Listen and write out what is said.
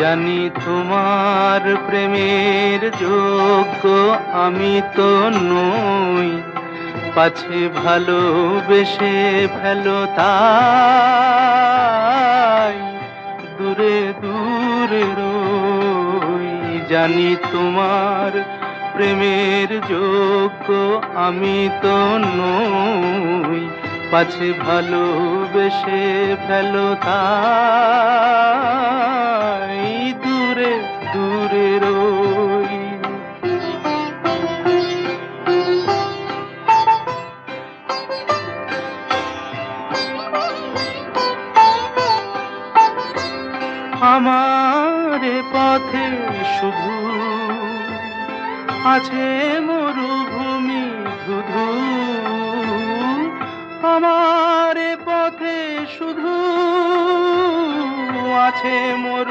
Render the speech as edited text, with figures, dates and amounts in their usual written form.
জানি তোমার প্রেমের যোগ্য আমি তো নই, পাছে ভালোবেসে ফেলো তাই দূরে দূরে রই। জানি তোমার প্রেমের যোগ্য আমি তো নই, পাছে ভালোবেসে ফেলো তাই দূরে দূরে রই। আমার পথে শুধু আছে মরুভূমি ধুধু, আমার পথে শুধু আছে